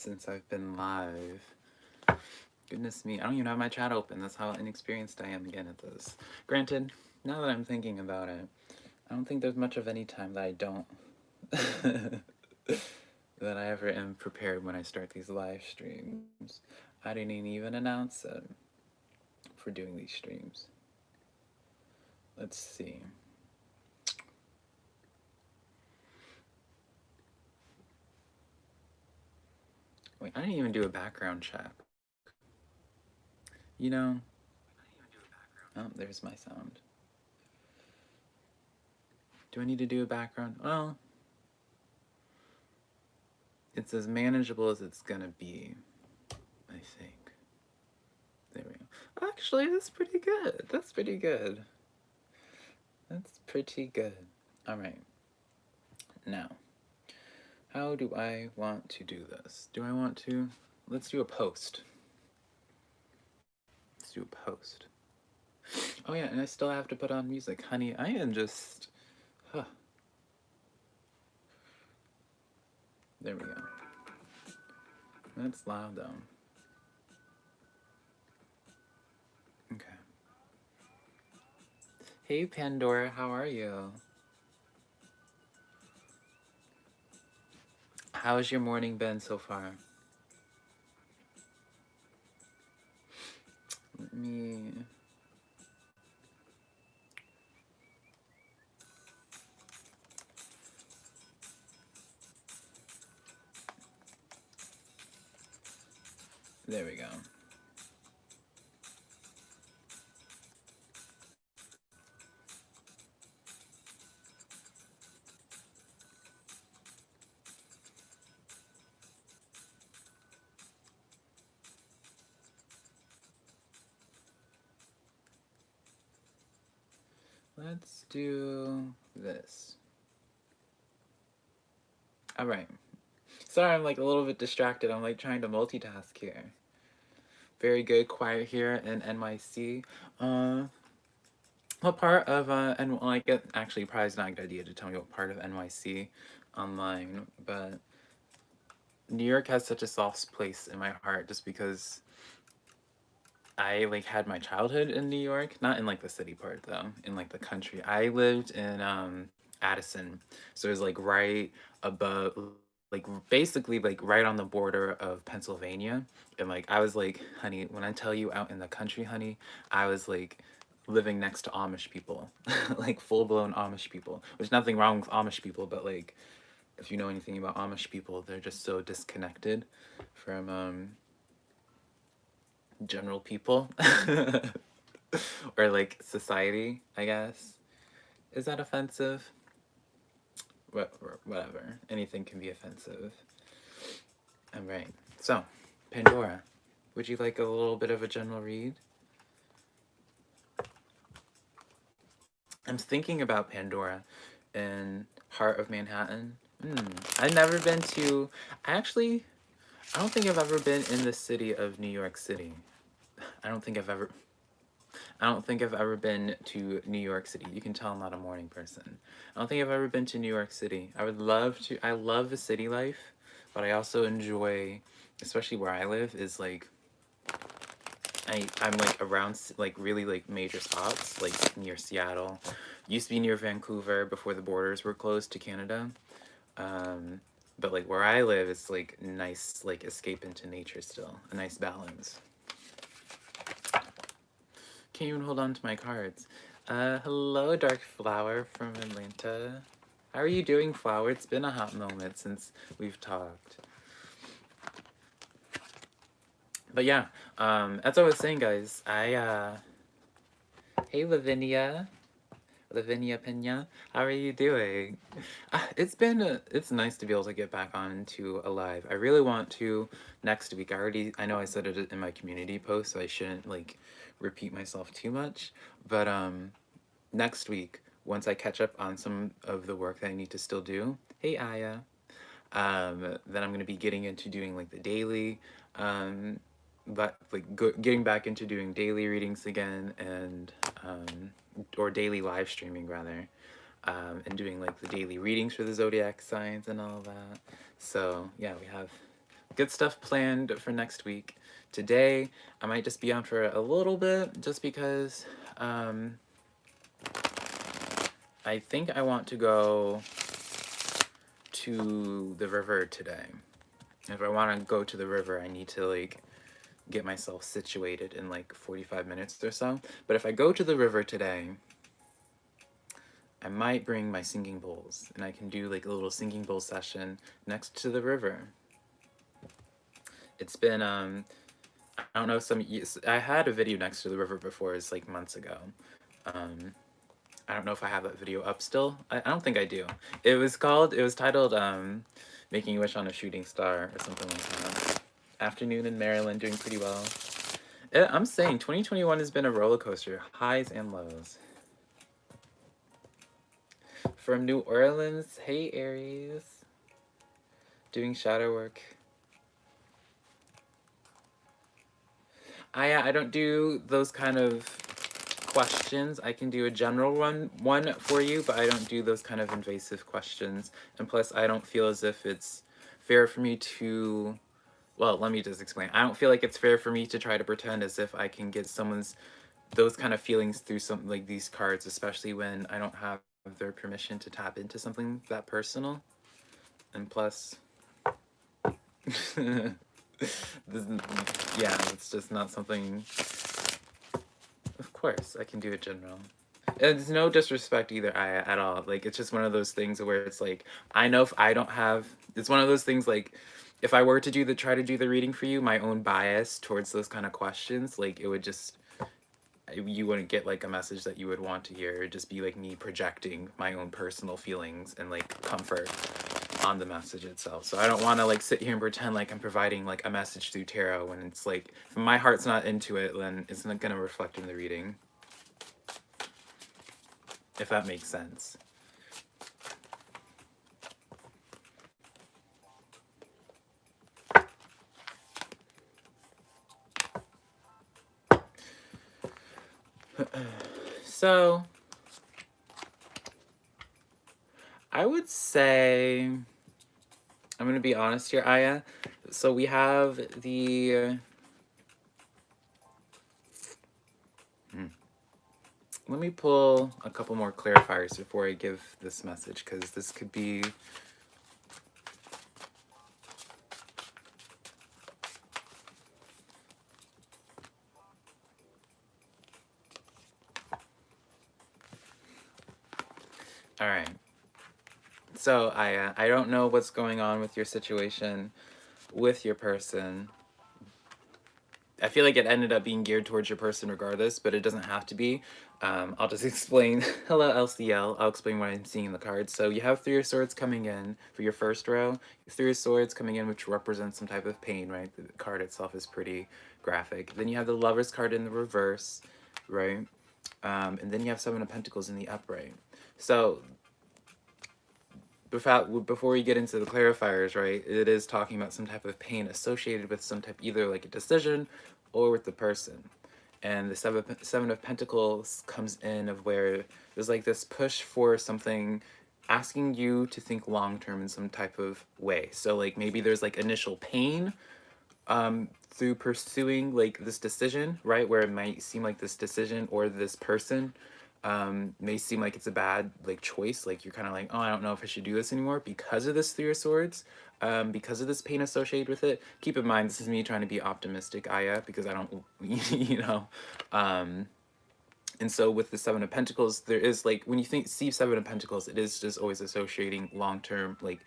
since I've been live. Goodness me, I don't even have my chat open. That's how inexperienced I am again at this. Granted, now that I'm thinking about it, I don't think there's much of any time that I don't that I ever am prepared when I start these live streams. I didn't even announce it for doing these streams. Let's see. Wait, I didn't even do a background check. You know, oh, there's my sound. Do I need to do a background? Well, it's as manageable as it's gonna be, I think. There we go. Actually, that's pretty good. That's pretty good. That's pretty good. All right. Now, how do I want to do this? Do I want to? Let's do a post. Let's do a post. Oh yeah, and I still have to put on music. Honey, I am just... Huh. There we go. That's loud though. Okay. Hey Pandora, how are you? How's your morning been so far? Let me... There we go. Let's do this. All right. Sorry, I'm like a little bit distracted. I'm like trying to multitask here. Very good, quiet here in NYC. What part of and well, I get actually probably it's not a good idea to tell me what part of NYC online, but New York has such a soft place in my heart just because I like had my childhood in New York, not in like the city part though, in like the country. I lived in Addison, so it was like right above, like basically like right on the border of Pennsylvania, and like I was like, honey, when I tell you out in the country, honey, I was like living next to Amish people, like full blown Amish people. There's nothing wrong with Amish people, but like if you know anything about Amish people, they're just so disconnected from general people or like society, I guess. Is that offensive? Whatever. Anything can be offensive. All right. So, Pandora, would you like a little bit of a general read? I'm thinking about Pandora in Heart of Manhattan. I've never been to... I don't think I've ever been in the city of New York City. I don't think I've ever been to New York City. You can tell I'm not a morning person. I don't think I've ever been to New York City. I would love to. I love the city life, but I also enjoy, especially where I live, is like, I'm like around like really like major spots, like near Seattle. Used to be near Vancouver before the borders were closed to Canada. But like where I live, it's like nice, like escape into nature still. A nice balance. Can't even hold on to my cards. Hello, Dark Flower from Atlanta. How are you doing, Flower? It's been a hot moment since we've talked. But yeah, as I was saying, guys, hey, Lavinia Pena, how are you doing? It's nice to be able to get back on to a live. I really want to next week. I know I said it in my community post, so I shouldn't like repeat myself too much. But next week, once I catch up on some of the work that I need to still do, hey Aya, then I'm gonna be getting into doing like the daily, but like getting back into doing daily readings again, and or daily live streaming rather, and doing like the daily readings for the zodiac signs and all that. So yeah, we have good stuff planned for next week. Today, I might just be on for a little bit, just because I think I want to go to the river today. If I want to go to the river, I need to like get myself situated in like 45 minutes or so. But if I go to the river today, I might bring my singing bowls and I can do like a little singing bowl session next to the river. It's been I don't know, some years, I had a video next to the river before. It's like months ago. I don't know if I have that video up still. I don't think I do. It was titled Making a Wish on a Shooting Star or something like that. Afternoon in Maryland, doing pretty well. I'm saying 2021 has been a roller coaster, highs and lows. From New Orleans, hey Aries. Doing shadow work. I don't do those kind of questions. I can do a general one for you, but I don't do those kind of invasive questions. And plus, I don't feel as if it's fair for me to, well, let me just explain. I don't feel like it's fair for me to try to pretend as if I can get someone's those kind of feelings through something like these cards, especially when I don't have their permission to tap into something that personal. And plus, yeah, it's just not something. Of course, I can do it general. It's no disrespect either, at all. Like, it's just one of those things where it's like, I know if I don't have, it's one of those things like, if I were to try to do the reading for you, my own bias towards those kind of questions, like, it would just, you wouldn't get like a message that you would want to hear. It'd just be like me projecting my own personal feelings and like comfort on the message itself. So I don't want to like sit here and pretend like I'm providing like a message through tarot when it's like, if my heart's not into it, then it's not going to reflect in the reading. If that makes sense. So I would say, I'm going to be honest here, Aya. So we have the... Let me pull a couple more clarifiers before I give this message, because this could be... All right. So I don't know what's going on with your situation, with your person. I feel like it ended up being geared towards your person regardless, but it doesn't have to be. I'll just explain. Hello, LCL. I'll explain what I'm seeing in the cards. So you have Three of Swords coming in for your first row. Three of Swords coming in, which represents some type of pain, right? The card itself is pretty graphic. Then you have the Lover's card in the reverse, right? And then you have Seven of Pentacles in the upright. So before we get into the clarifiers, right, it is talking about some type of pain associated with some type, either like a decision or with the person. And the Seven of Pentacles comes in of where there's like this push for something, asking you to think long-term in some type of way. So like maybe there's like initial pain through pursuing like this decision, right, where it might seem like this decision or this person may seem like it's a bad like choice, like you're kind of like, oh, I don't know if I should do this anymore because of this Three of Swords, because of this pain associated with it. Keep in mind, this is me trying to be optimistic, Aya, because I don't, you know, and so with the Seven of Pentacles, there is like, when you see Seven of Pentacles, it is just always associating long-term, like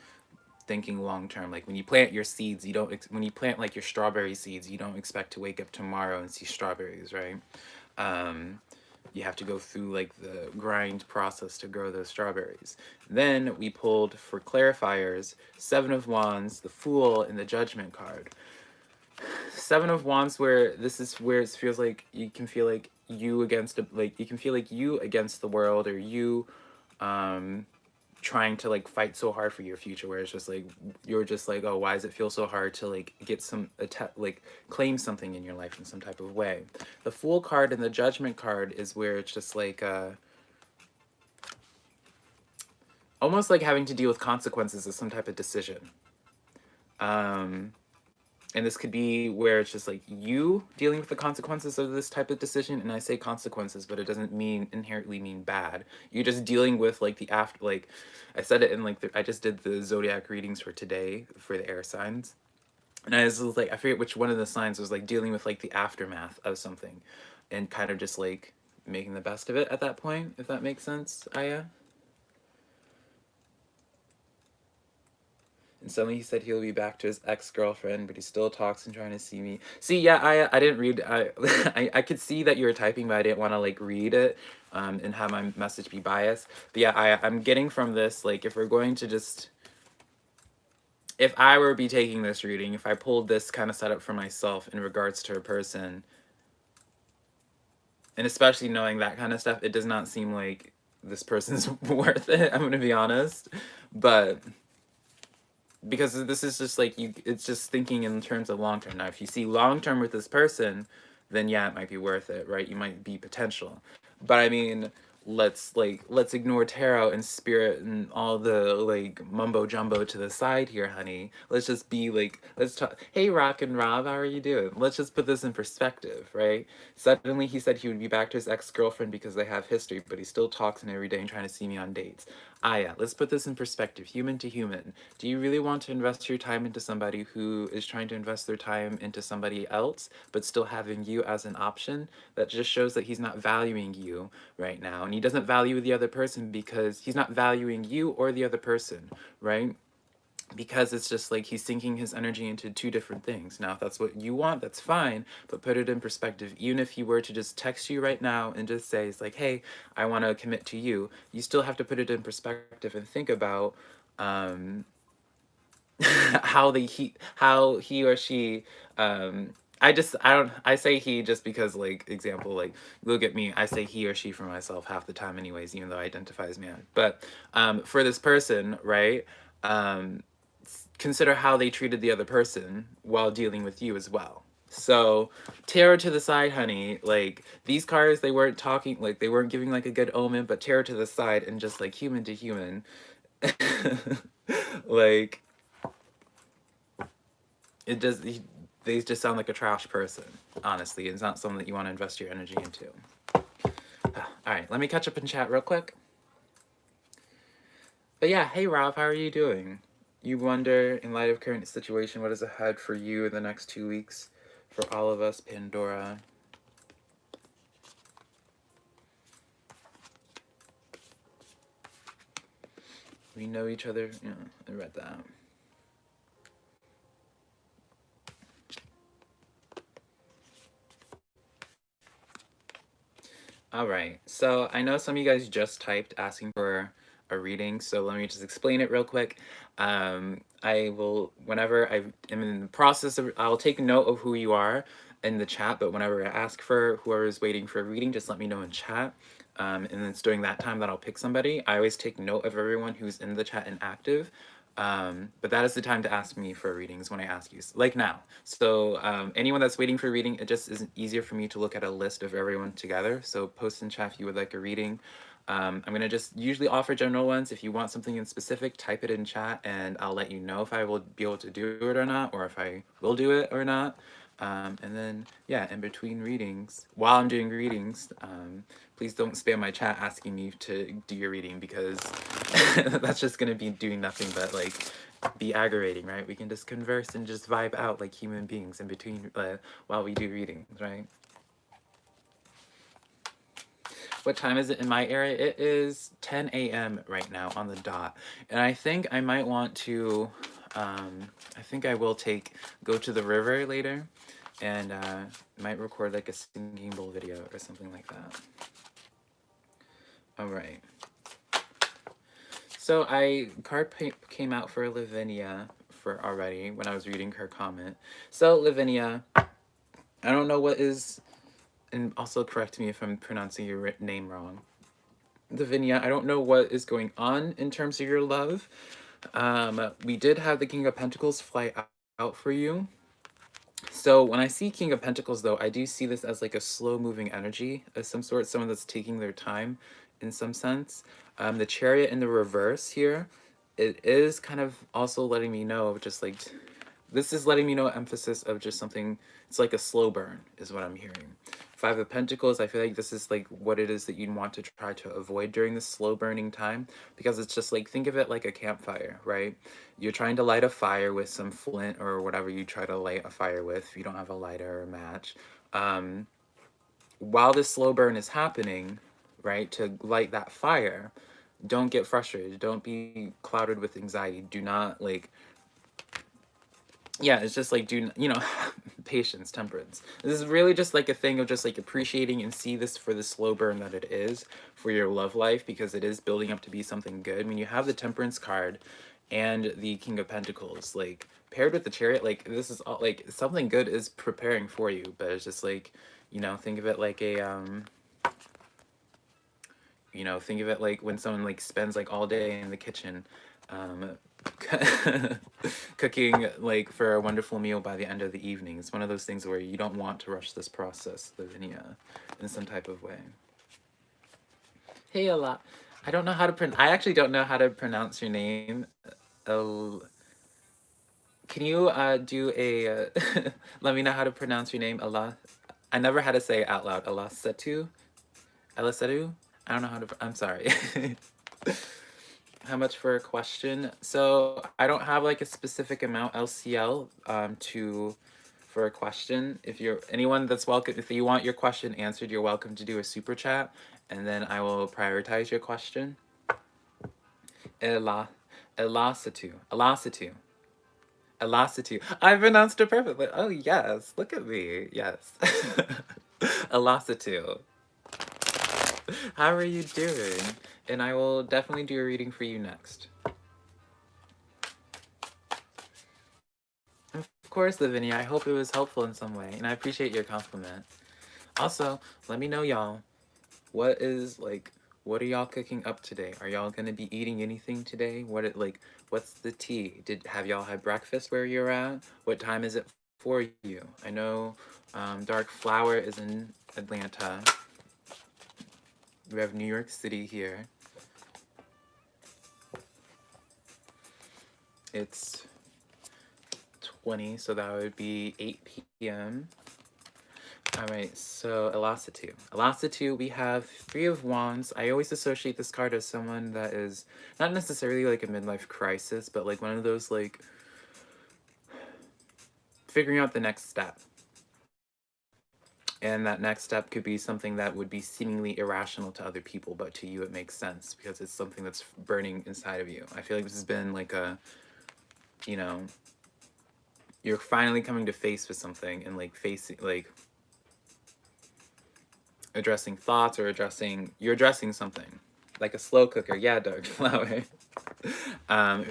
thinking long-term. Like when you plant your seeds, you don't, when you plant like your strawberry seeds, you don't expect to wake up tomorrow and see strawberries, right? You have to go through like the grind process to grow those strawberries. Then we pulled for clarifiers, Seven of Wands, the Fool, and the Judgment card. Seven of Wands, where this is where it feels like you can feel like you against like you can feel like you against the world, or you trying to like fight so hard for your future, where it's just like you're just like, oh, why does it feel so hard to like get some like claim something in your life in some type of way. The Fool card and the Judgment card is where it's just like almost like having to deal with consequences of some type of decision. And this could be where it's just like you dealing with the consequences of this type of decision. And I say consequences, but it doesn't mean inherently mean bad. You're just dealing with like the after, like I said it in like, I just did the zodiac readings for today for the air signs. And I was like, I forget which one of the signs was like dealing with like the aftermath of something and kind of just like making the best of it at that point, if that makes sense, Aya. And suddenly he said he'll be back to his ex-girlfriend, but he still talks and trying to see me. See, yeah, I didn't read. I could see that you were typing, but I didn't want to like read it, and have my message be biased. But yeah, I'm getting from this, like, if we're going to just, if I were to be taking this reading, if I pulled this kind of setup for myself in regards to a person, and especially knowing that kind of stuff, it does not seem like this person's worth it. I'm gonna be honest, but because this is just like you, it's just thinking in terms of long term. Now if you see long term with this person, then yeah, it might be worth it, right? You might be potential, but I mean, let's ignore tarot and spirit and all the like mumbo jumbo to the side here, honey. Let's just be like, let's talk. Hey, Rock and Rob, how are you doing? Let's just put this in perspective, right? Suddenly he said he would be back to his ex-girlfriend because they have history, but he still talks to me every day and trying to see me on dates. Aya, let's put this in perspective, human to human. Do you really want to invest your time into somebody who is trying to invest their time into somebody else, but still having you as an option? That just shows that he's not valuing you right now. And he doesn't value the other person because he's not valuing you or the other person, right? Because it's just like he's sinking his energy into two different things. Now, if that's what you want, that's fine, but put it in perspective. Even if he were to just text you right now and just say, it's like, hey, I want to commit to you, you still have to put it in perspective and think about how he or she I say he just because, like, example, like, look at me, I say he or she for myself half the time anyways, even though I identify as man. But for this person, right, consider how they treated the other person while dealing with you as well. So tarot to the side, honey. Like, these cards, they weren't talking, like, they weren't giving like a good omen, but tarot to the side and just like human to human. Like, it does, they just sound like a trash person, honestly. It's not something that you want to invest your energy into. All right, let me catch up in chat real quick. But yeah, hey Rob, how are you doing? You wonder, in light of current situation, what is ahead for you in the next 2 weeks? For all of us, Pandora. We know each other. Yeah, I read that. All right, so I know some of you guys just typed asking for a reading, so let me just explain it real quick. I will, whenever I am in the process of, I'll take note of who you are in the chat, but whenever I ask for whoever is waiting for a reading, just let me know in chat. And then it's during that time that I'll pick somebody. I always take note of everyone who's in the chat and active. But that is the time to ask me for readings when I ask you, like now. So anyone that's waiting for a reading, it just isn't easier for me to look at a list of everyone together. So post in chat if you would like a reading. I'm gonna just usually offer general ones. If you want something in specific, type it in chat and I'll let you know if I will be able to do it or not, or if I will do it or not. And then, yeah, in between readings, while I'm doing readings, please don't spam my chat asking me to do your reading, because that's just going to be doing nothing but, like, be aggravating, right? We can just converse and just vibe out like human beings in between while we do readings, right? What time is it in my area? It is 10 a.m. right now on the dot. And I think I might want to, I think I will go to the river later and might record like a singing bowl video or something like that. All right. So card came out for Lavinia already when I was reading her comment. So Lavinia, I don't know what is, and also correct me if I'm pronouncing your name wrong. Lavinia, I don't know what is going on in terms of your love. We did have the King of Pentacles fly out for you. So when I see King of Pentacles, though, I do see this as like a slow-moving energy of some sort, someone that's taking their time in some sense. The Chariot in the reverse here, it is kind of also letting me know, just like, this is letting me know emphasis of just something. It's like a slow burn is what I'm hearing. Five of Pentacles, I feel like this is like what it is that you want to try to avoid during this slow burning time, because it's just like, think of it like a campfire, right? You're trying to light a fire with some flint or whatever you try to light a fire with if you don't have a lighter or a match. While this slow burn is happening, right, to light that fire, don't get frustrated. Don't be clouded with anxiety. Do not like, yeah, it's just like, do you know, patience, temperance. This is really just like a thing of just like appreciating and see this for the slow burn that it is for your love life, because it is building up to be something good. When you have the Temperance card and the King of Pentacles, like paired with the Chariot, like this is all like something good is preparing for you. But it's just like, you know, think of it like a you know, think of it like when someone like spends like all day in the kitchen, um, cooking like for a wonderful meal by the end of the evening. It's one of those things where you don't want to rush this process, Lavinia, in some type of way. Hey, Allah. I don't know how to I actually don't know how to pronounce your name. Can you do a let me know how to pronounce your name, Allah? I never had to say it out loud. Allah Setu? Allah Setu? I don't know how to. I'm sorry. How much for a question? So I don't have like a specific amount LCL for a question. If you're anyone that's welcome, if you want your question answered, you're welcome to do a super chat, and then I will prioritize your question. Elasitu. I pronounced it perfectly. Oh yes, look at me. Yes. Elasitu. How are you doing? And I will definitely do a reading for you next. Of course, Lavinia. I hope it was helpful in some way, and I appreciate your compliment. Also, let me know, y'all. What are y'all cooking up today? Are y'all gonna be eating anything today? What's the tea? Have y'all had breakfast where you're at? What time is it for you? I know Dark Flower is in Atlanta. We have New York City here. It's 20, so that would be 8 p.m. All right, so Elasitu, we have Three of Wands. I always associate this card as someone that is not necessarily like a midlife crisis, but like one of those like figuring out the next step. And that next step could be something that would be seemingly irrational to other people, but to you it makes sense because it's something that's burning inside of you. I feel like this has been like a, you know, you're finally coming to face with something and like facing, like addressing thoughts or you're addressing something. Like a slow cooker. Yeah, Dark Flower.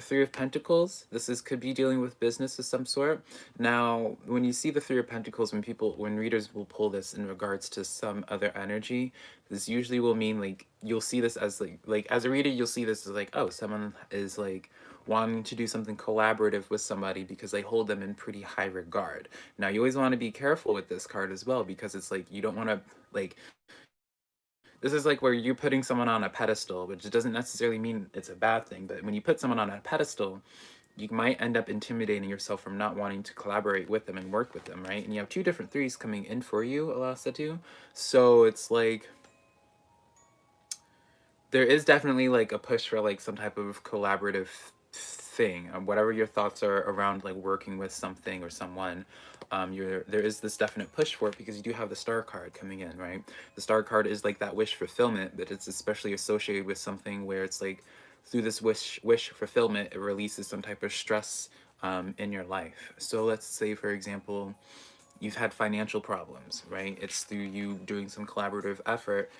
Three of Pentacles. Could be dealing with business of some sort. Now, when you see the Three of Pentacles, when readers will pull this in regards to some other energy, this usually will mean like you'll see this as like as a reader, you'll see this as like, oh, someone is like wanting to do something collaborative with somebody because they hold them in pretty high regard. Now, you always want to be careful with this card as well, because it's like you don't want to like, this is like where you're putting someone on a pedestal, which doesn't necessarily mean it's a bad thing, but when you put someone on a pedestal, you might end up intimidating yourself from not wanting to collaborate with them and work with them, right? And you have two different threes coming in for you, Alasatu. So it's like, there is definitely like a push for like some type of collaborative thing, whatever your thoughts are around like working with something or someone. There is this definite push for it because you do have the Star card coming in, right? The Star card is like that wish fulfillment, but it's especially associated with something where it's like through this wish fulfillment, it releases some type of stress in your life. So let's say, for example, you've had financial problems, right? It's through you doing some collaborative effort.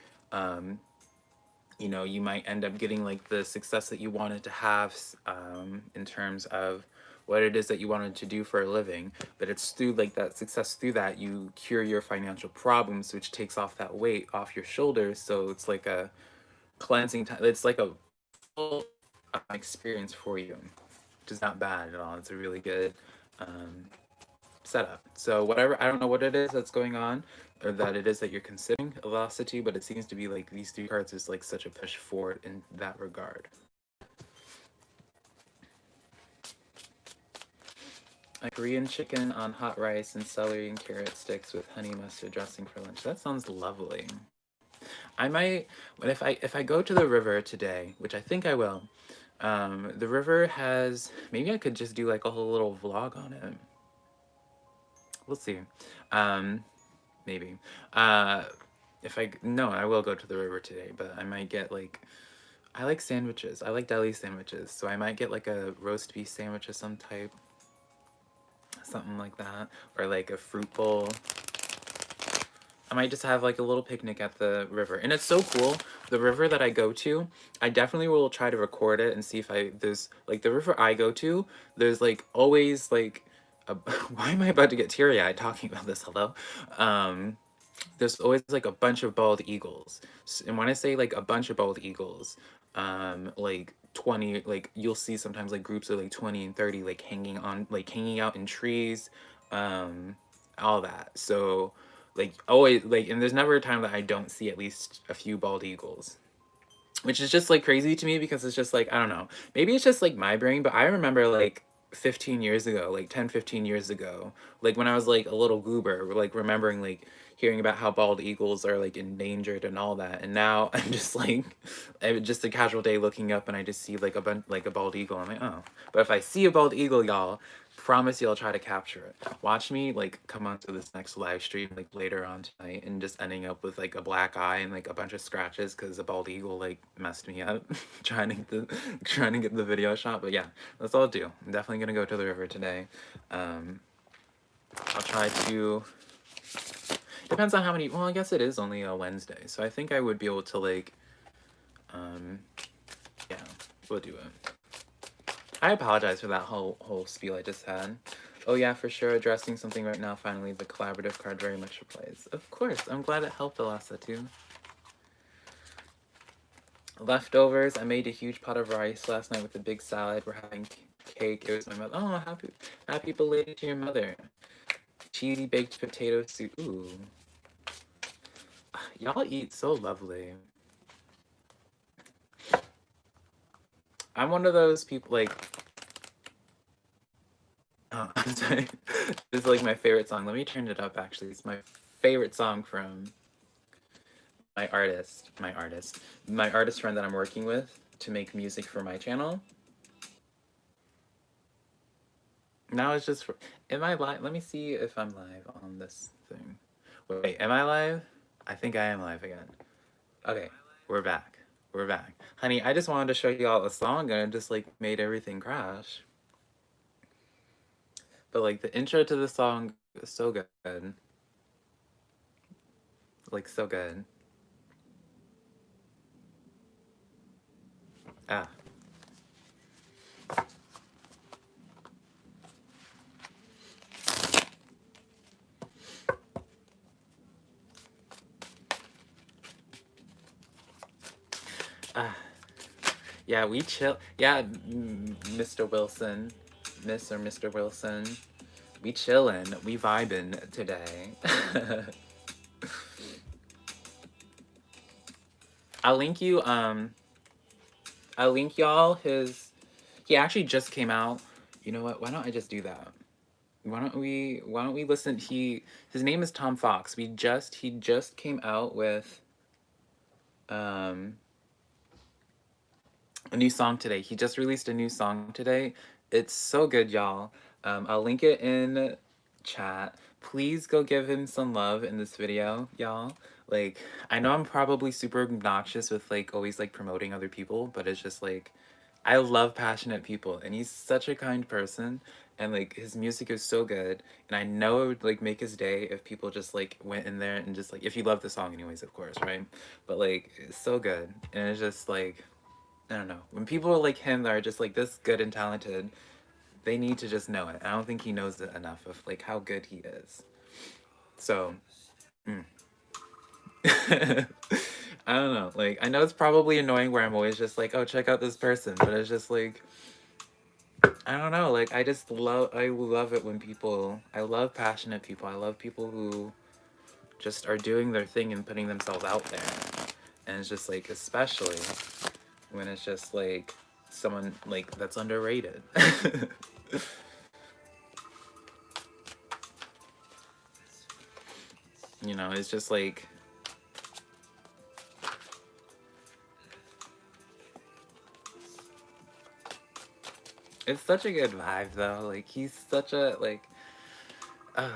You know, you might end up getting like the success that you wanted to have in terms of what it is that you wanted to do for a living, but it's through like that success, through that you cure your financial problems, which takes off that weight off your shoulders. So it's like a cleansing time. It's like a full experience for you, which is not bad at all. It's a really good setup. So whatever, I don't know what it is that's going on, or that it is that you're considering velocity, but it seems to be like these three cards is like such a push forward in that regard. A Korean chicken on hot rice and celery and carrot sticks with honey mustard dressing for lunch. That sounds lovely. I might, but if I go to the river today, which I think I will, the river has, maybe I could just do like a whole little vlog on it. We'll see. Um, maybe. No, I will go to the river today, but I might get like, I like sandwiches. I like deli sandwiches, so I might get like a roast beef sandwich of some type, something like that, or like a fruit bowl. I might just have like a little picnic at the river. And it's so cool. The river that I go to, I definitely will try to record it and see if there's like the river I go to, there's like always like, why am I about to get teary-eyed talking about this? Hello? There's always like a bunch of bald eagles. And when I say like a bunch of bald eagles, like 20, like you'll see sometimes like groups of like 20 and 30 like hanging out in trees, all that. So like always like, and there's never a time that I don't see at least a few bald eagles, which is just like crazy to me because it's just like, I don't know, maybe it's just like my brain, but I remember like 15 years ago, like 10, 15 years ago, like when I was like a little goober, like remembering like hearing about how bald eagles are like endangered and all that, and now I'm just like, just a casual day looking up and I just see like like a bald eagle. I'm like, oh. But if I see a bald eagle, y'all, promise you I'll try to capture it. Watch me like come onto this next live stream like later on tonight and just ending up with like a black eye and like a bunch of scratches because a bald eagle like messed me up trying to get the video shot. But yeah, that's all I'll do. I'm definitely gonna go to the river today. I'll try to, depends on how many, well, I guess it is only a Wednesday, so I think I would be able to like, yeah, we'll do it. I apologize for that whole spiel I just had. Oh yeah, for sure, addressing something right now, finally, the collaborative card very much applies. Of course, I'm glad it helped, Alessa, too. Leftovers, I made a huge pot of rice last night with a big salad. We're having cake. It was my mother. Oh, happy belated to your mother. Cheesy baked potato soup. Ooh. Y'all eat so lovely. I'm one of those people, like, oh, I'm sorry. This is like my favorite song. Let me turn it up, actually. It's my favorite song from my artist friend that I'm working with to make music for my channel. Now it's just for, am I live? Let me see if I'm live on this thing. Wait, am I live? I think I am live again. Okay, we're back. We're back. Honey, I just wanted to show you all a song and it just like made everything crash. But like the intro to the song is so good. Like so good. Ah. Ah. Yeah, we chill. Yeah, Mr. Wilson. Miss or Mr. Wilson. We chillin'. We vibin' today. I'll link you, I'll link y'all his, he actually just came out. You know what? Why don't I just do that? Why don't we listen? His name is Tom Fox. He just came out with a new song today. He just released a new song today. It's so good, y'all. I'll link it in chat. Please go give him some love in this video, y'all. Like, I know I'm probably super obnoxious with like always like promoting other people, but it's just like, I love passionate people and he's such a kind person and like his music is so good and I know it would like make his day if people just like went in there and just like, if you love the song anyways, of course, right? But like, it's so good and it's just like, I don't know, when people like him that are just like this good and talented, they need to just know it. I don't think he knows it enough of like how good he is. So, I don't know, like I know it's probably annoying where I'm always just like, oh, check out this person, but it's just like, I don't know, like I love it when people, I love passionate people. I love people who just are doing their thing and putting themselves out there. And it's just like, especially when it's just like someone like that's underrated. You know, it's just like, it's such a good vibe though. Like, he's such a, like, uh,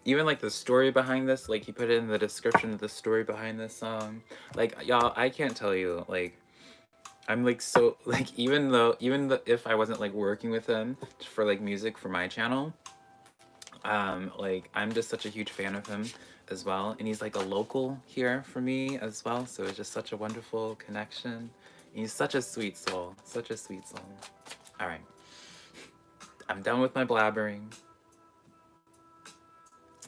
even like the story behind this, like he put it in the description of the story behind this song. Like, y'all, I can't tell you, like, I'm like so, like, even though if I wasn't like working with him for like music for my channel, like, I'm just such a huge fan of him as well, and he's like a local here for me as well, so it's just such a wonderful connection. He's such a sweet soul, such a sweet soul. All right, I'm done with my blabbering.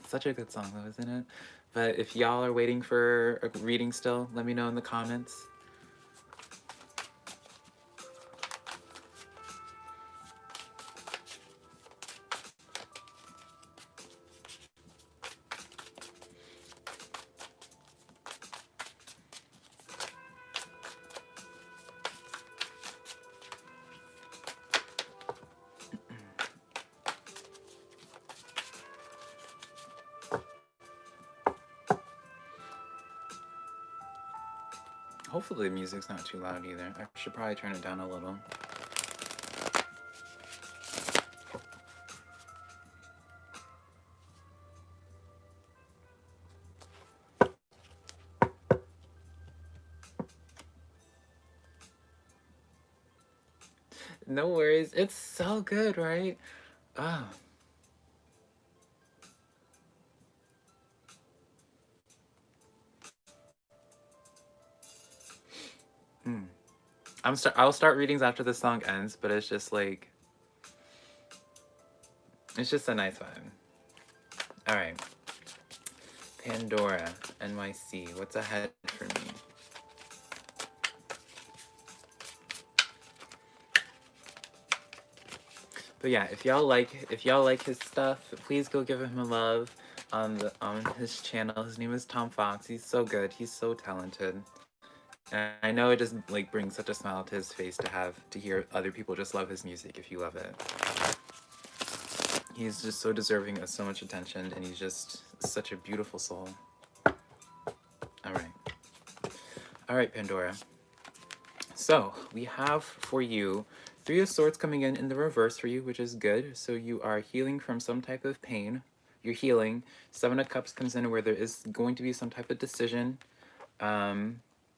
Such a good song though, isn't it? But if y'all are waiting for a reading still, let me know in the comments. Hopefully the music's not too loud either. I should probably turn it down a little. No worries. It's so good, right? Oh. Hmm. I'll start readings after the song ends, but it's just like, it's just a nice vibe. All right. Pandora, NYC. What's ahead for me? But yeah, if y'all like his stuff, please go give him a love on his channel. His name is Tom Fox. He's so good. He's so talented. And I know it just like brings such a smile to his face to hear other people just love his music if you love it. He's just so deserving of so much attention, and he's just such a beautiful soul. All right, Pandora. So we have for you Three of Swords coming in the reverse for you, which is good. So you are healing from some type of pain. You're healing. Seven of Cups comes in where there is going to be some type of decision.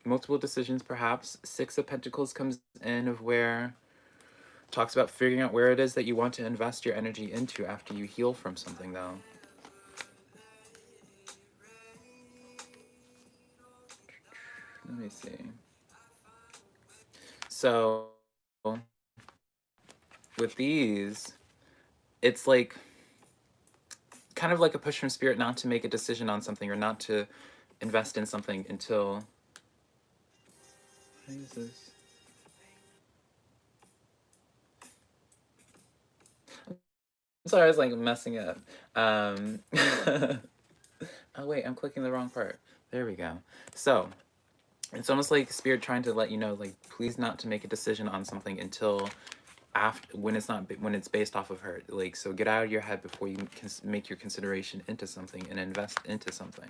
Multiple decisions, perhaps. Six of Pentacles comes in of where talks about figuring out where it is that you want to invest your energy into after you heal from something, though. Let me see. So with these, it's like kind of like a push from spirit not to make a decision on something or not to invest in something until... What is this? I'm sorry, I was like messing up. Oh wait, I'm clicking the wrong part. There we go. So it's almost like spirit trying to let you know, like, please not to make a decision on something until after, when it's based off of her. Like, so get out of your head before you can make your consideration into something and invest into something.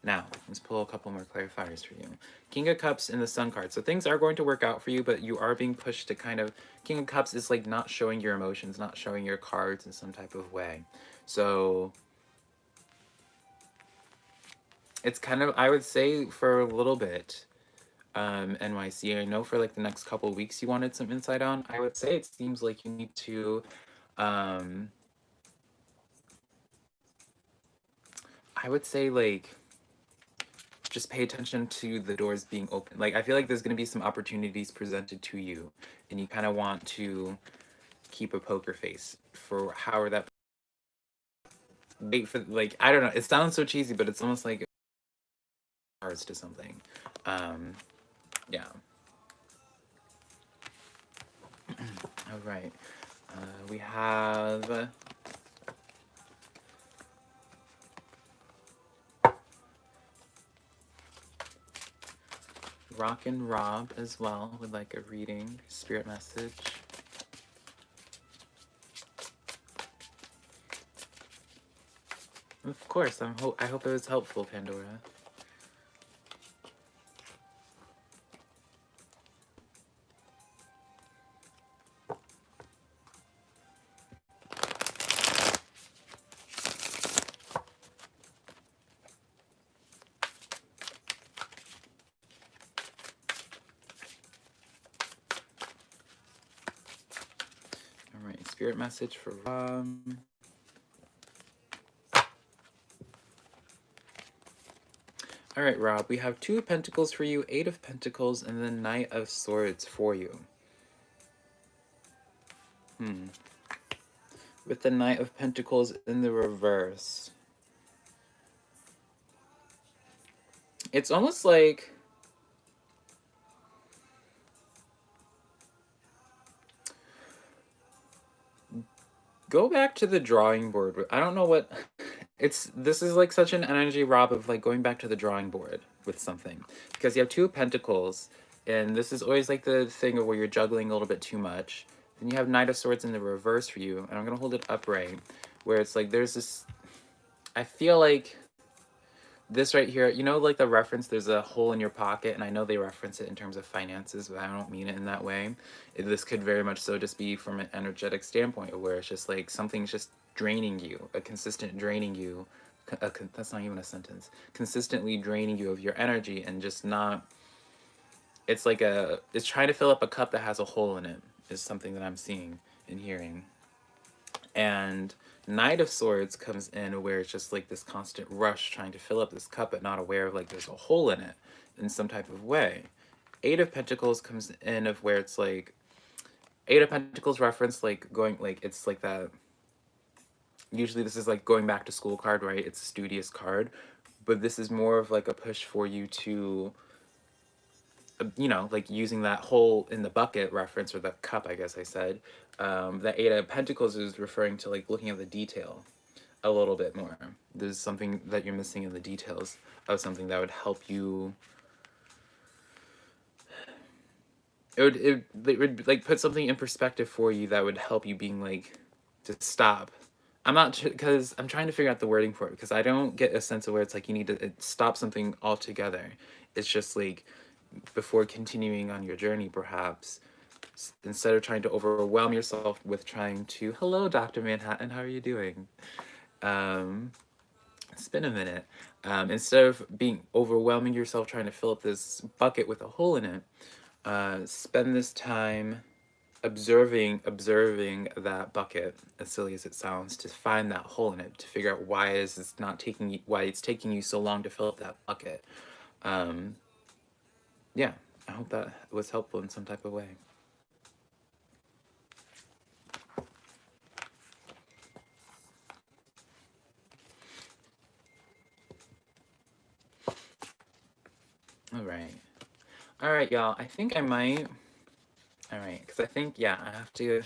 Now, let's pull a couple more clarifiers for you. King of Cups and the Sun card. So things are going to work out for you, but you are being pushed to kind of... King of Cups is like not showing your emotions, not showing your cards in some type of way. So it's kind of, I would say, for a little bit, NYC, I know for like the next couple of weeks you wanted some insight on. I would say it seems like you need to... I would say, like, just pay attention to the doors being open. Like, I feel like there's going to be some opportunities presented to you, and you kind of want to keep a poker face for how that... Wait for, like, I don't know. It sounds so cheesy, but it's almost like cards to something. Yeah. All right. We have... Rock and Rob as well with like a reading, spirit message. Of course, I hope it was helpful, Pandora. All right, spirit message for Rob. All right, Rob, we have 2 of Pentacles for you, 8 of Pentacles, and then Knight of Swords for you. With the Knight of Pentacles in the reverse. It's almost like... Go back to the drawing board. I don't know what... This is like such an energy, Rob, of like going back to the drawing board with something. Because you have 2 of Pentacles, and this is always like the thing of where you're juggling a little bit too much. Then you have Knight of Swords in the reverse for you, and I'm going to hold it upright, where it's like there's this... I feel like this right here, you know, like the reference, there's a hole in your pocket, and I know they reference it in terms of finances, but I don't mean it in that way. This could very much so just be from an energetic standpoint, where it's just like something's just draining you, a consistent draining you. That's not even a sentence. Consistently draining you of your energy, and just not... It's like it's trying to fill up a cup that has a hole in it, is something that I'm seeing and hearing. And Knight of Swords comes in where it's just like this constant rush trying to fill up this cup, but not aware of like there's a hole in it in some type of way. 8 of Pentacles comes in of where it's like 8 of Pentacles reference like going like it's like that. Usually this is like going back to school card, right? It's a studious card, but this is more of like a push for you to, you know, like using that hole in the bucket reference, or the cup, I guess I said. The 8 of Pentacles is referring to like looking at the detail a little bit more. There's something that you're missing in the details of something that would help you. It would like put something in perspective for you that would help you being like to stop. I'm not, because I'm trying to figure out the wording for it, because I don't get a sense of where it's like you need to stop something altogether. It's just like before continuing on your journey, perhaps, instead of trying to overwhelm yourself with trying to, hello, Dr. Manhattan, how are you doing? It's been a minute. Instead of overwhelming yourself trying to fill up this bucket with a hole in it, spend this time observing that bucket, as silly as it sounds, to find that hole in it, to figure out why it's taking you so long to fill up that bucket. Yeah, I hope that was helpful in some type of way. All right, y'all. I think I might. All right, because I think, yeah, I have to.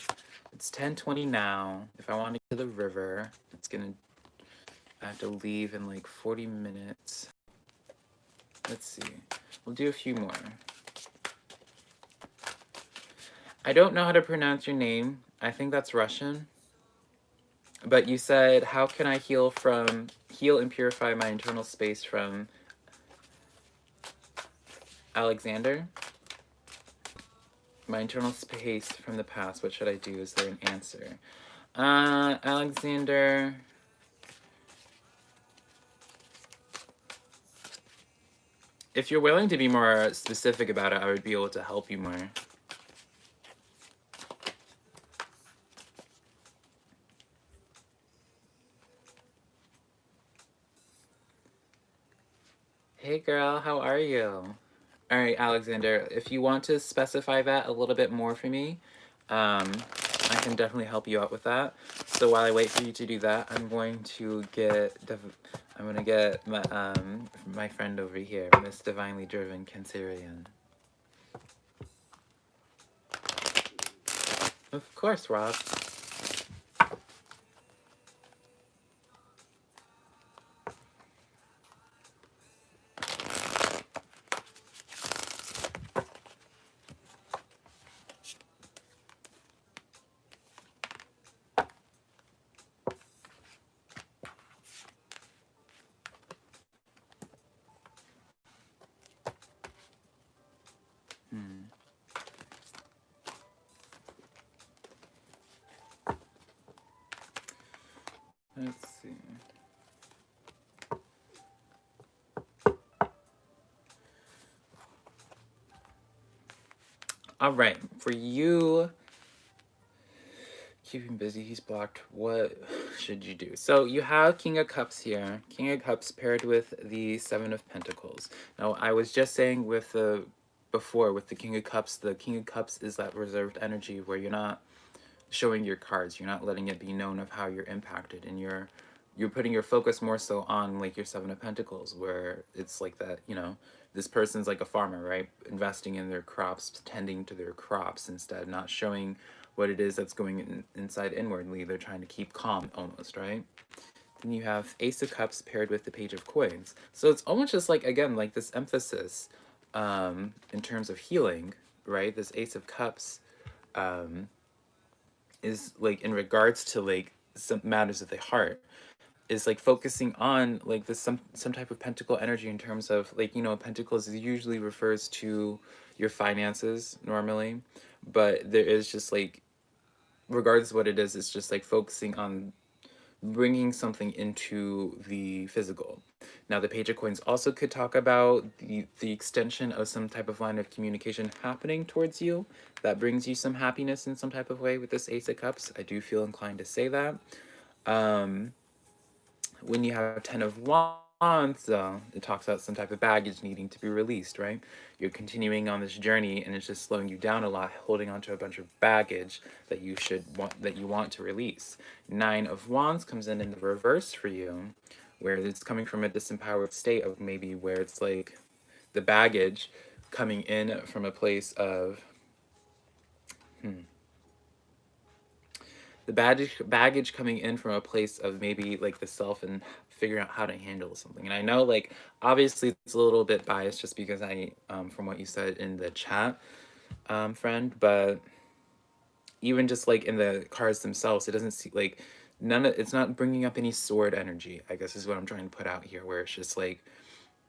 It's 10:20 now. If I want to get to the river, I have to leave in like 40 minutes. Let's see. We'll do a few more. I don't know how to pronounce your name. I think that's Russian. But you said, how can I heal and purify my internal space from Alexander? My internal space from the past. What should I do? Is there an answer? Alexander... If you're willing to be more specific about it, I would be able to help you more. Hey girl, how are you? All right, Alexander, if you want to specify that a little bit more for me, I can definitely help you out with that. So while I wait for you to do that, I'm going to get my friend over here, Miss Divinely Driven Cancerian. Of course, Rob. Let's see. All right, for you, keep him busy, he's blocked. What should you do? So you have King of Cups here. King of Cups paired with the Seven of Pentacles. Now, I was just saying with the before with the King of Cups is that reserved energy where you're not showing your cards, you're not letting it be known of how you're impacted, and you're putting your focus more so on like your Seven of Pentacles, where it's like that, you know, this person's like a farmer, right? Investing in their crops, tending to their crops instead, not showing what it is that's going inside inwardly. They're trying to keep calm almost, right? Then you have Ace of Cups paired with the Page of Coins. So it's almost just like, again, like this emphasis in terms of healing, right? This Ace of Cups is like in regards to like some matters of the heart, is like focusing on like this some type of pentacle energy in terms of like, you know, pentacles usually refers to your finances normally, but there is just like, regardless of what it is, it's just like focusing on bringing something into the physical. Now, the Page of Coins also could talk about the extension of some type of line of communication happening towards you that brings you some happiness in some type of way with this Ace of Cups. I do feel inclined to say that. When you have Ten of Wands, though, it talks about some type of baggage needing to be released, right? You're continuing on this journey, and it's just slowing you down a lot, holding on to a bunch of baggage that you want to release. Nine of Wands comes in the reverse for you, where it's coming from a disempowered state of maybe where it's like the baggage coming in from a place of the baggage coming in from a place of maybe like the self and figuring out how to handle something. And I know, like, obviously it's a little bit biased just because I from what you said in the chat, friend, but even just like in the cards themselves, it doesn't see like it's not bringing up any sword energy, I guess is what I'm trying to put out here, where it's just like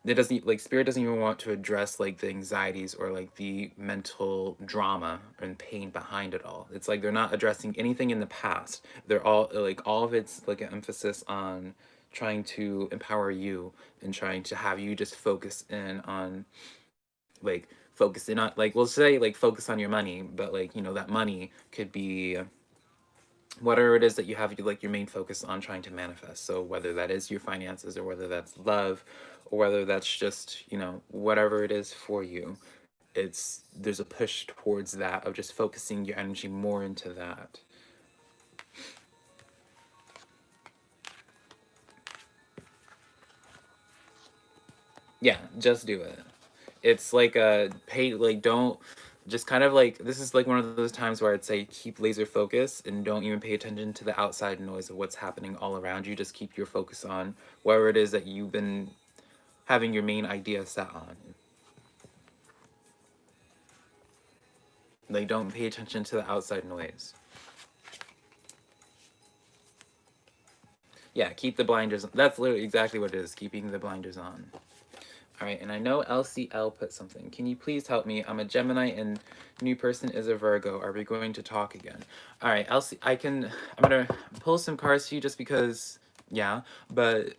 it doesn't, like, spirit doesn't even want to address like the anxieties or like the mental drama and pain behind it all. It's like they're not addressing anything in the past. They're all of it's like an emphasis on trying to empower you and trying to have you just focus in on like focus in on, like, we'll say like focus on your money, but like, you know, that money could be whatever it is that you have like your main focus on trying to manifest. So whether that is your finances or whether that's love or whether that's just, you know, whatever it is for you, there's a push towards that of just focusing your energy more into that. Yeah, just do it. It's like a pay, like, don't just kind of like, this is like one of those times where I'd say keep laser focus and don't even pay attention to the outside noise of what's happening all around you. Just keep your focus on whatever it is that you've been having your main idea set on. Like, don't pay attention to the outside noise. Yeah, keep the blinders on. That's literally exactly what it is, keeping the blinders on. All right, and I know LCL put something. Can you please help me? I'm a Gemini and new person is a Virgo. Are we going to talk again? All right, LC, I'm gonna pull some cards for you just because, yeah, but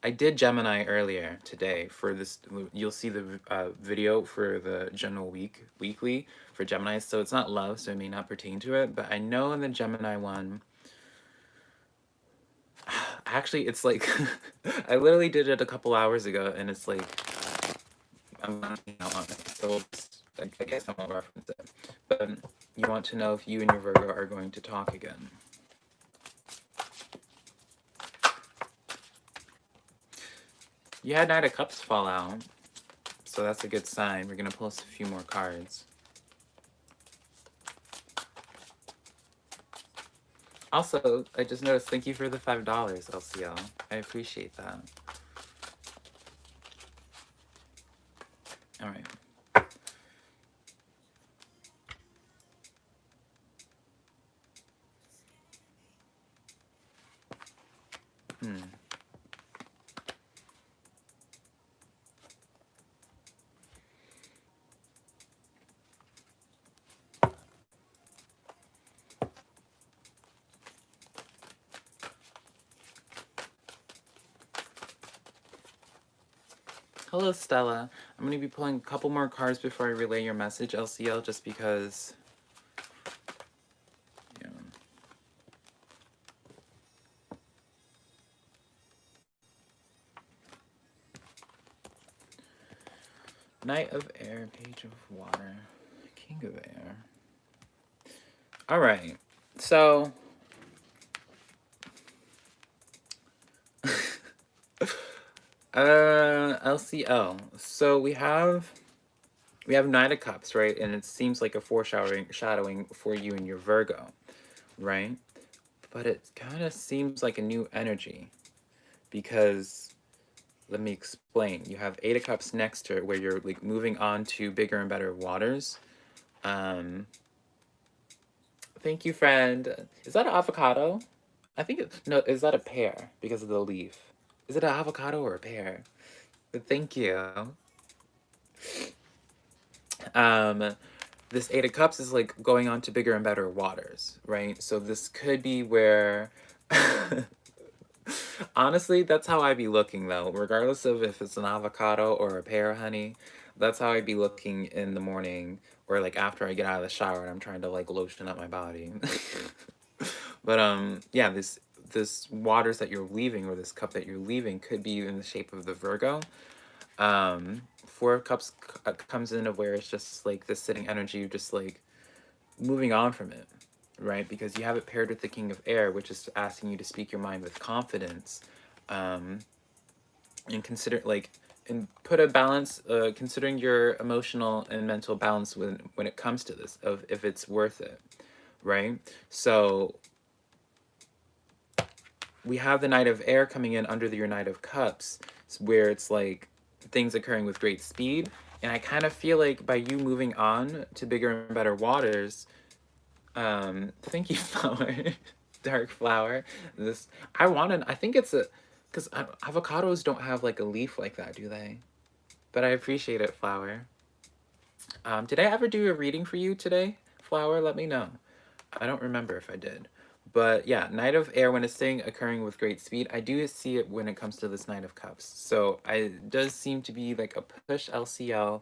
I did Gemini earlier today for this. You'll see the video for the general weekly for Gemini. So it's not love, so it may not pertain to it. But I know in the Gemini one, actually, it's like I literally did it a couple hours ago, and it's like I'm not out on it. So I guess I won't reference it. But you want to know if you and your Virgo are going to talk again. You had Knight of Cups fall out. So that's a good sign. We're going to pull us a few more cards. Also, I just noticed, thank you for the $5, LCL. I appreciate that. All right. Hello, Stella. I'm going to be pulling a couple more cards before I relay your message, LCL, just because... Yeah. Knight of Air, Page of Water, King of Air. Alright, so... LCL. So we have Knight of Cups, right? And it seems like a foreshadowing for you and your Virgo, right? But it kind of seems like a new energy because, let me explain. You have Eight of Cups next to it where you're like moving on to bigger and better waters. Thank you, friend. Is that an avocado? I think no, is that a pear because of the leaf? Is it an avocado or a pear? But thank you. This Eight of Cups is like going on to bigger and better waters, right? So this could be where honestly, that's how I be looking though. Regardless of if it's an avocado or a pear, honey, that's how I be looking in the morning or like after I get out of the shower and I'm trying to like lotion up my body. But yeah, this waters that you're leaving or this cup that you're leaving could be in the shape of the Virgo. Four of Cups comes in of where it's just like this sitting energy, just like moving on from it, right? Because you have it paired with the King of Air, which is asking you to speak your mind with confidence, and consider like and put a balance, considering your emotional and mental balance when it comes to this of if it's worth it, right? So we have the Knight of Air coming in under your Knight of Cups, where it's like things occurring with great speed. And I kind of feel like by you moving on to bigger and better waters, thank you, Flower. Dark Flower. I think it's a, because avocados don't have like a leaf like that, do they? But I appreciate it, Flower. Did I ever do a reading for you today, Flower? Let me know. I don't remember if I did. But yeah, Knight of Air, when it's saying occurring with great speed, I do see it when it comes to this Knight of Cups. So it does seem to be like a push LCL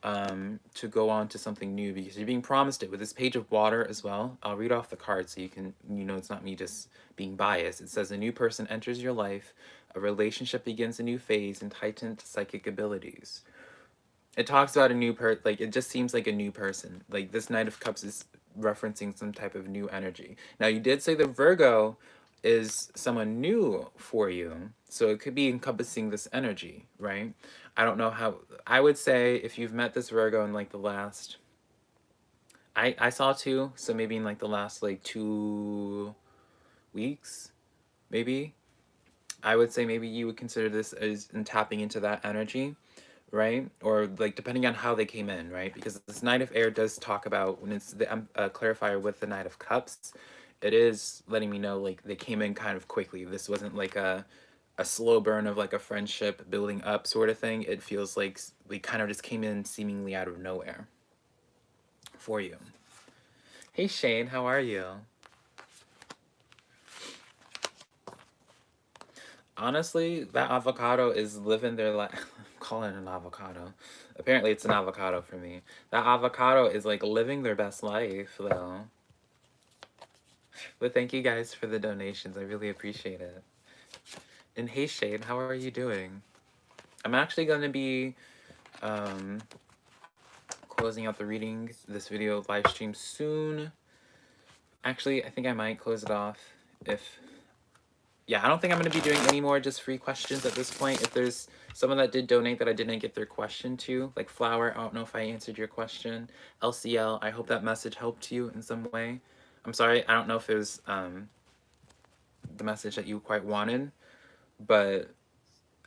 to go on to something new because you're being promised it with this Page of Water as well. I'll read off the card so you can, it's not me just being biased. It says a new person enters your life, a relationship begins a new phase, and heightened psychic abilities. It talks about a new like it just seems like a new person. Like this Knight of Cups is referencing some type of new energy. Now you did say the Virgo is someone new for you, so it could be encompassing this energy, right? I don't know how. I would say if you've met this Virgo in like the last, I saw two, so maybe in like the last like 2 weeks, maybe. I would say maybe you would consider this as in tapping into that energy, right? Or like depending on how they came in, right? Because this Knight of Air does talk about when it's the clarifier with the Knight of Cups, it is letting me know like they came in kind of quickly. This wasn't like a slow burn of like a friendship building up sort of thing. It feels like we kind of just came in seemingly out of nowhere for you. Hey Shane, how are you? Honestly, that avocado is living their life. I'm calling it an avocado. Apparently, it's an avocado for me. That avocado is like living their best life, though. But thank you guys for the donations. I really appreciate it. And hey, Shade, how are you doing? I'm actually going to be closing out the reading, this video live stream soon. Actually, I think I might close it off if... Yeah, I don't think I'm going to be doing any more just free questions at this point. If there's someone that did donate that I didn't get their question to, like Flower, I don't know if I answered your question. LCL, I hope that message helped you in some way. I'm sorry, I don't know if it was the message that you quite wanted, but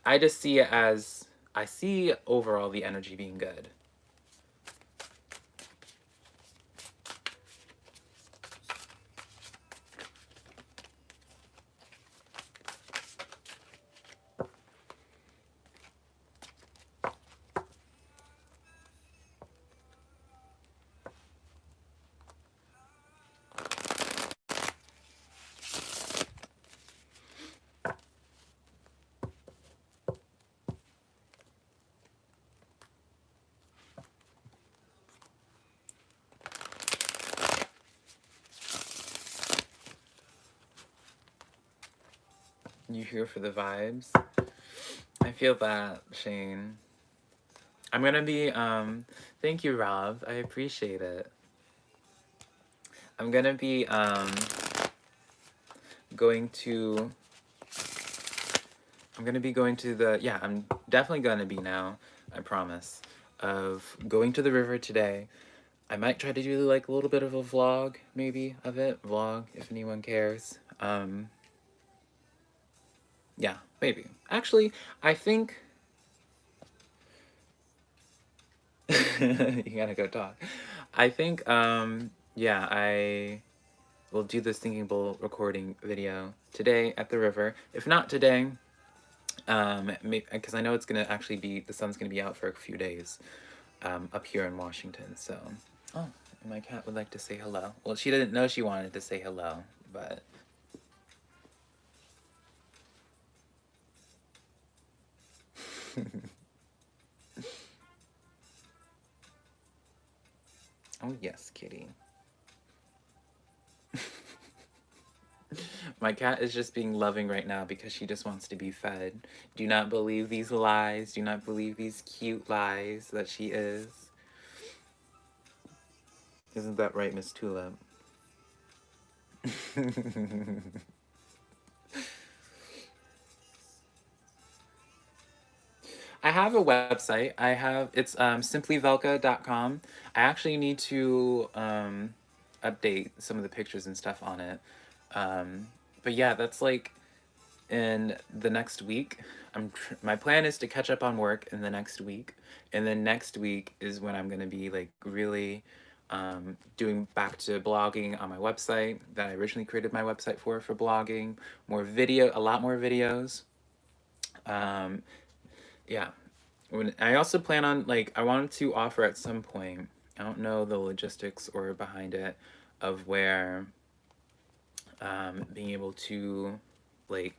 I just see it as, I see overall the energy being good. You here for the vibes? I feel that, Shane. I'm gonna be, thank you, Rob. I appreciate it. I'm gonna be, going to, yeah, I'm definitely gonna be now, I promise, of going to the river today. I might try to do like a little bit of a vlog, maybe, of it. Vlog, if anyone cares. Yeah, maybe. Actually, I think... You gotta go talk. I think, yeah, I will do this Thinking Bowl recording video today at the river. If not today, because I know it's gonna actually be, the sun's gonna be out for a few days, up here in Washington, so... Oh, my cat would like to say hello. Well, she didn't know she wanted to say hello, but... Oh, yes, kitty. My cat is just being loving right now because she just wants to be fed. Do not believe these lies. Do not believe these cute lies that she is. Isn't that right, Miss Tulip? I have a website. It's simplyvelka.com. I actually need to update some of the pictures and stuff on it. But yeah, that's like in the next week. My plan is to catch up on work in the next week, and then next week is when I'm gonna be like really doing back to blogging on my website that I originally created my website for blogging. A lot more videos. Yeah. I also plan on, like, I wanted to offer at some point, I don't know the logistics or behind it, of where being able to, like,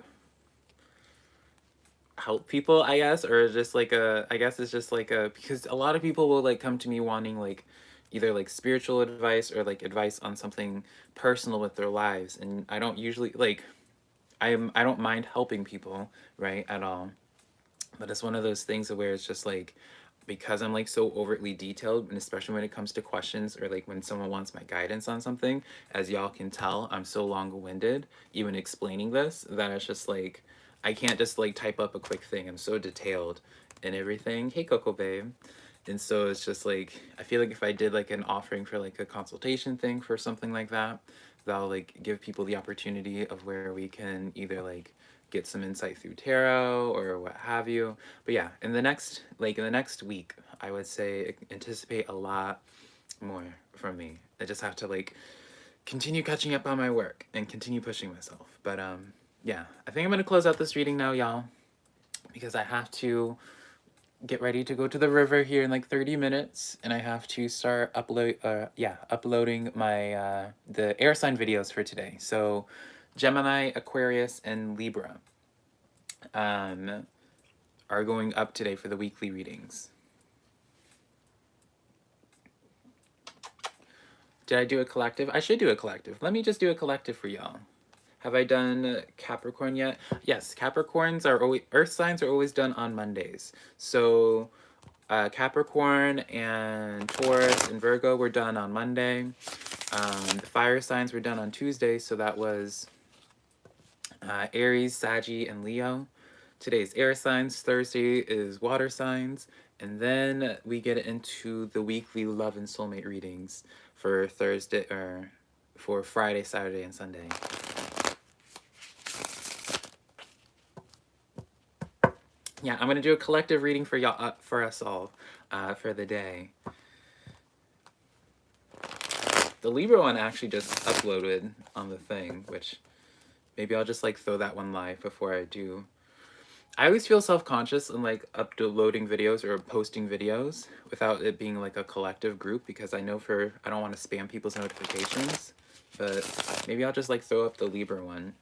help people, I guess, or just like I guess it's just like because a lot of people will like come to me wanting like either like spiritual advice or like advice on something personal with their lives, and I don't usually like, I don't mind helping people, right, at all. But it's one of those things where it's just like, because I'm like so overtly detailed, and especially when it comes to questions or like when someone wants my guidance on something, as y'all can tell, I'm so long-winded even explaining this that it's just like, I can't just like type up a quick thing. I'm so detailed and everything. Hey, Coco Babe. And so it's just like, I feel like if I did like an offering for like a consultation thing for something like that, that'll like give people the opportunity of where we can either like get some insight through tarot or what have you. But yeah, in the next week, I would say anticipate a lot more from me. I just have to like continue catching up on my work and continue pushing myself. But yeah, I think I'm gonna close out this reading now, y'all, because I have to get ready to go to the river here in like 30 minutes, and I have to start uploading my the air sign videos for today. So Gemini, Aquarius, and Libra are going up today for the weekly readings. Did I do a collective? I should do a collective. Let me just do a collective for y'all. Have I done Capricorn yet? Yes, Capricorns are always, Earth signs are always done on Mondays. So Capricorn and Taurus and Virgo were done on Monday. The fire signs were done on Tuesday, so that was Aries, Saggy, and Leo. Today's air signs. Thursday is water signs. And then we get into the weekly love and soulmate readings for Thursday, or for Friday, Saturday, and Sunday. Yeah, I'm gonna do a collective reading for y'all, for us all, for the day. The Libra one actually just uploaded on the thing, which maybe I'll just like throw that one live before I do. I always feel self-conscious in like uploading videos or posting videos without it being like a collective group, because I know I don't want to spam people's notifications, but maybe I'll just like throw up the Libra one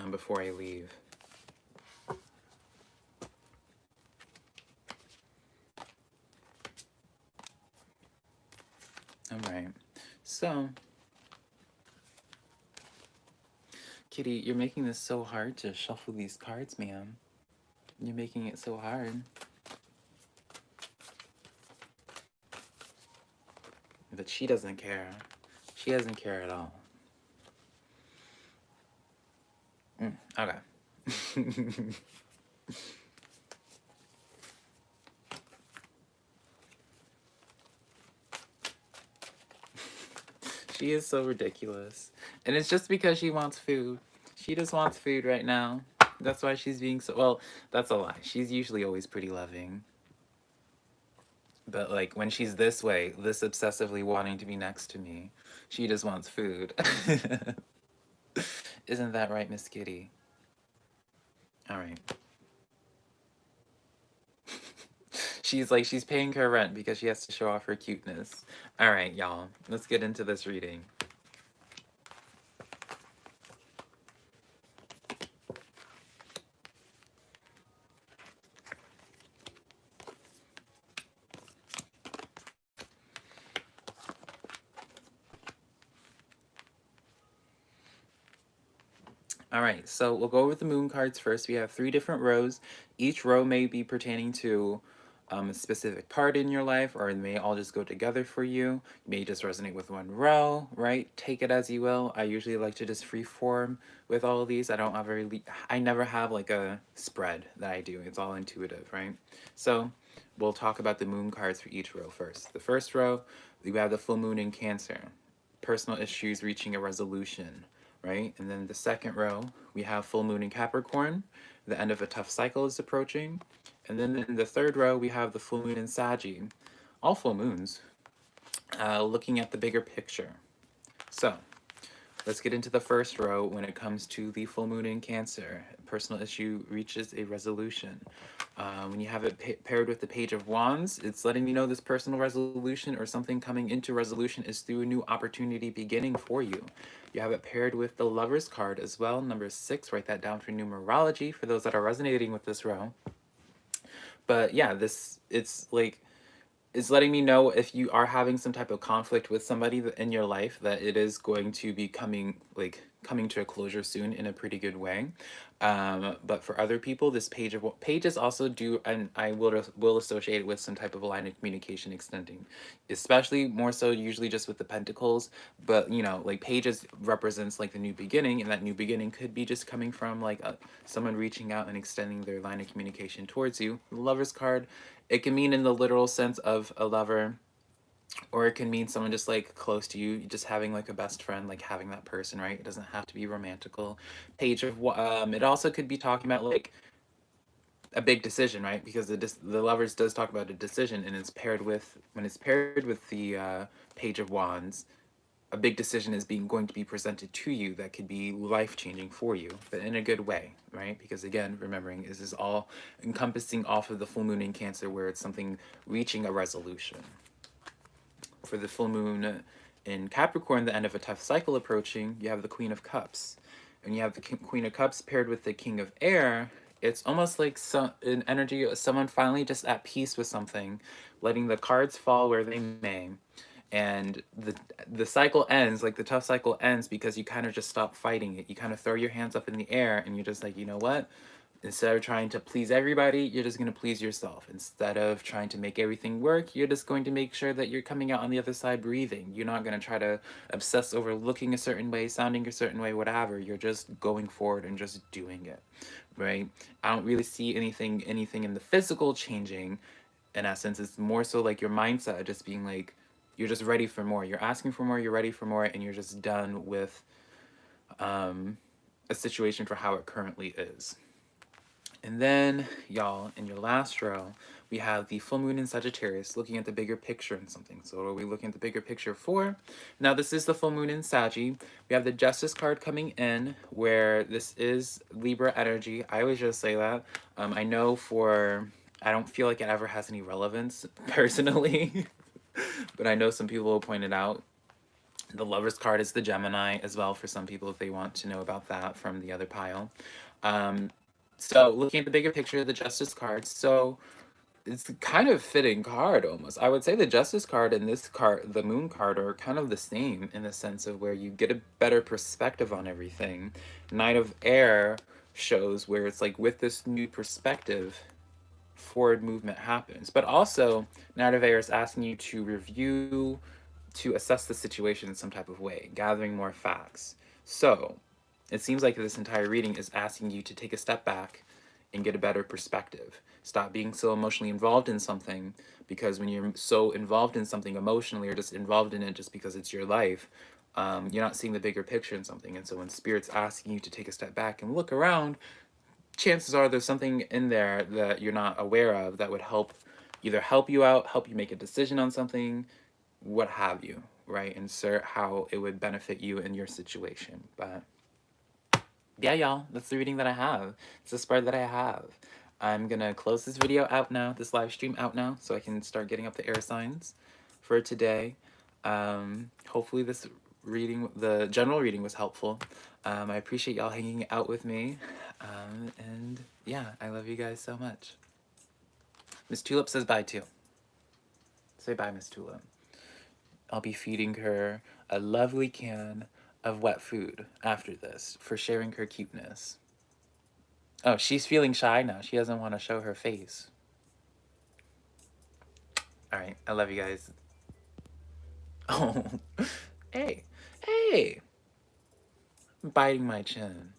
before I leave. All right, so Kitty, you're making this so hard to shuffle these cards, ma'am. You're making it so hard. But she doesn't care. She doesn't care at all. Okay. She is so ridiculous. And it's just because she wants food. She just wants food right now. That's why she's being so... Well, that's a lie. She's usually always pretty loving. But, like, when she's this way, this obsessively wanting to be next to me, she just wants food. Isn't that right, Miss Kitty? All right. She's paying her rent because she has to show off her cuteness. All right, y'all. Let's get into this reading. All right, so we'll go over the moon cards first. We have 3 different rows. Each row may be pertaining to a specific part in your life, or it may all just go together for you. You may just resonate with one row, right? Take it as you will. I usually like to just freeform with all of these. I never have like a spread that I do. It's all intuitive, right? So we'll talk about the moon cards for each row first. The first row, we have the full moon in Cancer. Personal issues reaching a resolution. Right? And then the second row, we have full moon in Capricorn. The end of a tough cycle is approaching. And then in the third row, we have the full moon in Saggy. All full moons. Looking at the bigger picture. So, let's get into the first row when it comes to the full moon in Cancer. A personal issue reaches a resolution. When you have it paired with the Page of Wands, it's letting you know this personal resolution or something coming into resolution is through a new opportunity beginning for you. You have it paired with the Lover's card as well, number 6. Write that down for numerology for those that are resonating with this row. But yeah, it's letting me know if you are having some type of conflict with somebody in your life, that it is going to be coming to a closure soon in a pretty good way. But for other people, this pages also do, and I will associate it with some type of a line of communication extending, especially more so usually just with the Pentacles. But you know, like pages represents like the new beginning, and that new beginning could be just coming from like someone reaching out and extending their line of communication towards you. The Lover's card, it can mean in the literal sense of a lover, or it can mean someone just like close to you, just having like a best friend, like having that person, right? It doesn't have to be romantical. It also could be talking about like a big decision, right? Because the Lovers does talk about a decision, and when it's paired with the Page of Wands, a big decision is going to be presented to you that could be life-changing for you, but in a good way, right? Because again, remembering, this is all encompassing off of the full moon in Cancer, where it's something reaching a resolution. For the full moon in Capricorn, the end of a tough cycle approaching, you have the Queen of Cups. And you have the Queen of Cups paired with the King of Air. It's almost like an energy of someone finally just at peace with something, letting the cards fall where they may. And the cycle ends, like the tough cycle ends, because you kind of just stop fighting it. You kind of throw your hands up in the air, and you're just like, you know what? Instead of trying to please everybody, you're just going to please yourself. Instead of trying to make everything work, you're just going to make sure that you're coming out on the other side breathing. You're not going to try to obsess over looking a certain way, sounding a certain way, whatever. You're just going forward and just doing it, right? I don't really see anything in the physical changing. In essence, it's more so like your mindset just being like, you're just ready for more. You're asking for more, you're ready for more, and you're just done with a situation for how it currently is. And then, y'all, in your last row, we have the full moon in Sagittarius, looking at the bigger picture in something. So what are we looking at the bigger picture for? Now, this is the full moon in Saggy. We have the Justice card coming in, where this is Libra energy. I always just say that. I don't feel like it ever has any relevance, personally. But I know some people will point it out. The Lover's card is the Gemini as well, for some people if they want to know about that from the other pile. So looking at the bigger picture, the Justice card. So it's kind of fitting card almost. I would say the Justice card and this card, the Moon card, are kind of the same in the sense of where you get a better perspective on everything. Knight of Air shows where it's like with this new perspective, forward movement happens. But also, Knight of Air is asking you to review, to assess the situation in some type of way, gathering more facts. So, it seems like this entire reading is asking you to take a step back and get a better perspective. Stop being so emotionally involved in something, because when you're so involved in something emotionally or just involved in it just because it's your life, you're not seeing the bigger picture in something. And so when Spirit's asking you to take a step back and look around, chances are there's something in there that you're not aware of that would help, either help you out, help you make a decision on something, what have you, right? Insert how it would benefit you in your situation. But yeah, y'all, that's the reading that I have. It's the spread that I have. I'm gonna close this video out now, this live stream out now, so I can start getting up the air signs for today. Hopefully this reading, the general reading, was helpful. I appreciate y'all hanging out with me. And yeah, I love you guys so much. Miss Tulip says bye too. Say bye, Miss Tulip. I'll be feeding her a lovely can of wet food after this for sharing her cuteness. Oh, she's feeling shy now. She doesn't want to show her face. All right, I love you guys. Oh, hey, hey. I'm biting my chin.